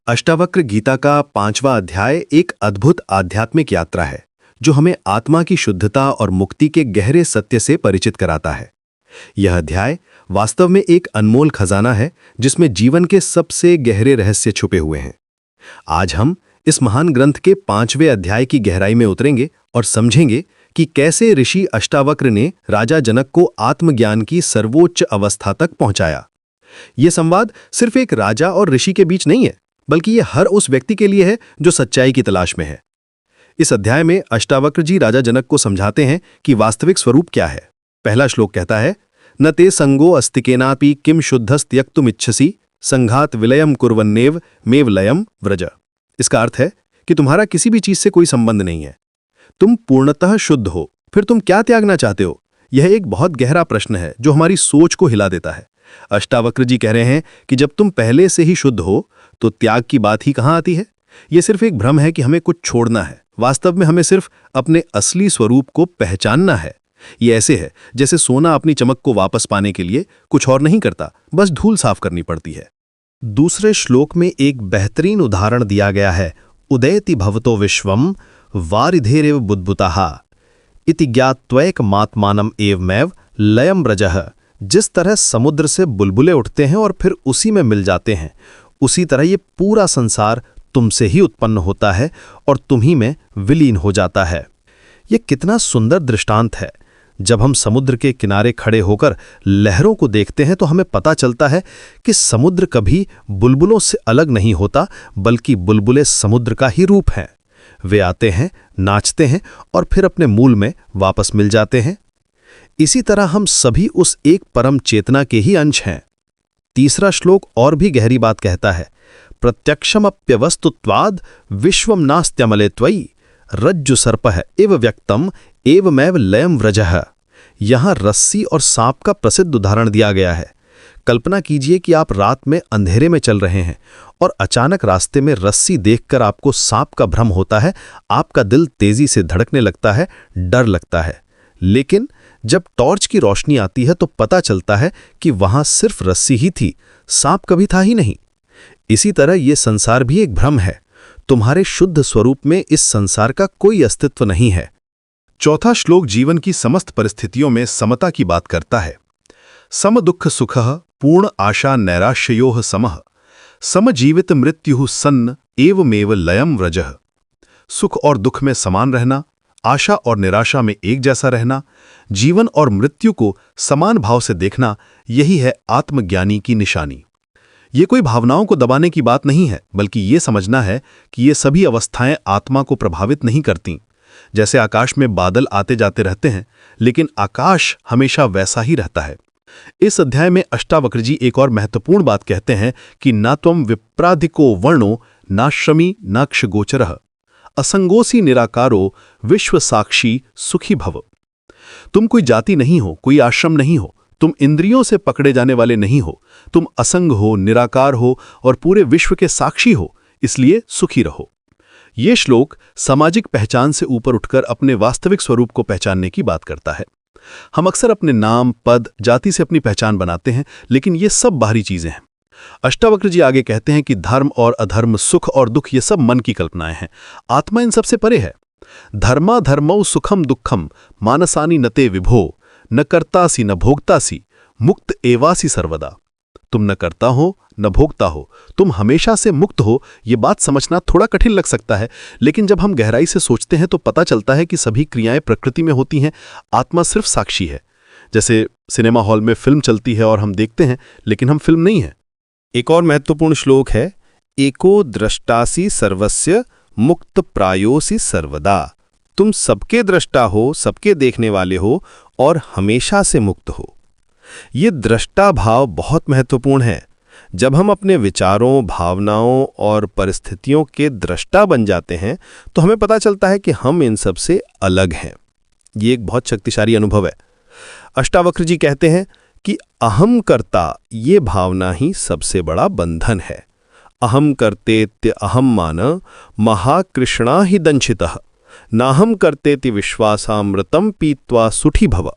अष्टावक्र गीता का 5वां अध्याय एक अद्भुत आध्यात्मिक यात्रा है जो हमें आत्मा की शुद्धता और मुक्ति के गहरे सत्य से परिचित कराता है। यह अध्याय वास्तव में एक अनमोल खजाना है जिसमें जीवन के सबसे गहरे रहस्य छुपे हुए हैं। आज हम इस महान ग्रंथ के 5वें अध्याय की गहराई में उतरेंगे और समझेंगे कि कैसे ऋषि अष्टावक्र ने राजा जनक को आत्मज्ञान की सर्वोच्च अवस्था तक पहुंचाया। यह संवाद सिर्फ एक राजा और ऋषि के बीच नहीं है, बल्कि यह हर उस व्यक्ति के लिए है जो सच्चाई की तलाश में है। इस अध्याय में अष्टावक्र जी राजा जनक को समझाते हैं कि वास्तविक स्वरूप क्या है। पहला श्लोक कहता है, न ते संगो अस्तिकेनापि किम शुद्धस्त्यक्तुमिच्छसि संघात विलयम कुर्वन्नेव मेव लयम व्रज। इसका अर्थ है कि तुम्हारा किसी भी चीज से कोई संबंध नहीं है, तुम पूर्णतः शुद्ध हो, फिर तुम क्या त्यागना चाहते हो? यह एक बहुत गहरा प्रश्न है जो हमारी सोच को हिला देता है। अष्टावक्र जी कह रहे हैं कि जब तुम पहले से ही शुद्ध हो तो त्याग की बात ही कहां आती है। यह सिर्फ एक भ्रम है कि हमें कुछ छोड़ना है। वास्तव में हमें सिर्फ अपने असली स्वरूप को पहचानना है। ये ऐसे है जैसे सोना अपनी चमक को वापस पाने के लिए कुछ और नहीं करता, बस धूल साफ करनी पड़ती है। दूसरे श्लोक में एक बेहतरीन उदाहरण दिया गया है, उदयति भवतो विश्वम वारिधेरेव बुद्बुताः इति ज्ञात्वैकमात्मानम् एवमेव लयम व्रजः। जिस तरह समुद्र से बुलबुले उठते हैं और फिर उसी में मिल जाते हैं, उसी तरह ये पूरा संसार तुमसे ही उत्पन्न होता है और तुम्ही में विलीन हो जाता है। ये कितना सुंदर दृष्टांत है। जब हम समुद्र के किनारे खड़े होकर लहरों को देखते हैं तो हमें पता चलता है कि समुद्र कभी बुलबुलों से अलग नहीं होता, बल्कि बुलबुले समुद्र का ही रूप हैं। वे आते हैं, नाचते हैं और फिर अपने मूल में वापस मिल जाते हैं। इसी तरह हम सभी उस एक परम चेतना के ही अंश हैं। तीसरा श्लोक और भी गहरी बात कहता है, प्रत्यक्षमप्यवस्तुत्वाद् विश्वम नास्त्यमले त्वयि रज्जु सर्पः एव व्यक्तम एवमेव लयम व्रजः। यहां रस्सी और सांप का प्रसिद्ध उदाहरण दिया गया है। कल्पना कीजिए कि आप रात में अंधेरे में चल रहे हैं और अचानक रास्ते में रस्सी देखकर आपको सांप का भ्रम होता है। आपका दिल तेजी से धड़कने लगता है, डर लगता है। लेकिन जब टॉर्च की रोशनी आती है तो पता चलता है कि वहां सिर्फ रस्सी ही थी, सांप कभी था ही नहीं। इसी तरह यह संसार भी एक भ्रम है। तुम्हारे शुद्ध स्वरूप में इस संसार का कोई अस्तित्व नहीं है। चौथा श्लोक जीवन की समस्त परिस्थितियों में समता की बात करता है। सम दुख सुखः पूर्ण आशा नैराश्योः समः समजीवित मृत्युः सन्न एवमेव लयम व्रजः। सुख और दुख में समान रहना, आशा और निराशा में एक जैसा रहना, जीवन और मृत्यु को समान भाव से देखना, यही है आत्मज्ञानी की निशानी। ये कोई भावनाओं को दबाने की बात नहीं है, बल्कि ये समझना है कि ये सभी अवस्थाएं आत्मा को प्रभावित नहीं करती। जैसे आकाश में बादल आते जाते रहते हैं, लेकिन आकाश हमेशा वैसा ही रहता है। इस अध्याय में अष्टावक्र जी एक और महत्वपूर्ण बात कहते हैं कि ना त्वं विप्राधिको वर्णो नाश्रमी नाक्ष गोचरः असंगोसी निराकारो विश्व साक्षी सुखी भव। तुम कोई जाति नहीं हो, कोई आश्रम नहीं हो, तुम इंद्रियों से पकड़े जाने वाले नहीं हो, तुम असंग हो, निराकार हो और पूरे विश्व के साक्षी हो, इसलिए सुखी रहो। ये श्लोक सामाजिक पहचान से ऊपर उठकर अपने वास्तविक स्वरूप को पहचानने की बात करता है। हम अक्सर अपने नाम, पद, जाति से अपनी पहचान बनाते हैं, लेकिन ये सब बाहरी चीजें हैं। अष्टावक्र जी आगे कहते हैं कि धर्म और अधर्म, सुख और दुख ये सब मन की कल्पनाएं हैं। आत्मा इन सबसे परे है। धर्मा धर्मौ सुखम दुखम मानसानी नते विभो न कर्तासी न भोक्तासी मुक्त एवासी सर्वदा। तुम न करता हो न भोगता हो, तुम हमेशा से मुक्त हो। ये बात समझना थोड़ा कठिन लग सकता है, लेकिन जब हम गहराई से सोचते हैं तो पता चलता है कि सभी क्रियाएं प्रकृति में होती हैं, आत्मा सिर्फ साक्षी है। जैसे सिनेमा हॉल में फिल्म चलती है और हम देखते हैं, लेकिन हम फिल्म नहीं हैं। एक और महत्वपूर्ण श्लोक है, एको द्रष्टासी सर्वस्य मुक्त प्रायोसी सर्वदा। तुम सबके दृष्टा हो, सबके देखने वाले हो और हमेशा से मुक्त हो। ये दृष्टा भाव बहुत महत्वपूर्ण है। जब हम अपने विचारों, भावनाओं और परिस्थितियों के दृष्टा बन जाते हैं तो हमें पता चलता है कि हम इन सब से अलग हैं। ये एक बहुत शक्तिशाली अनुभव है। अष्टावक्र जी कहते हैं कि अहम कर्ता ये भावना ही सबसे बड़ा बंधन है। अहम कर्तेत्य अहम मान महाकृष्णा ही दंशितः नाहम कर्तेति विश्वासामृतम पीत्वा सुठी भव।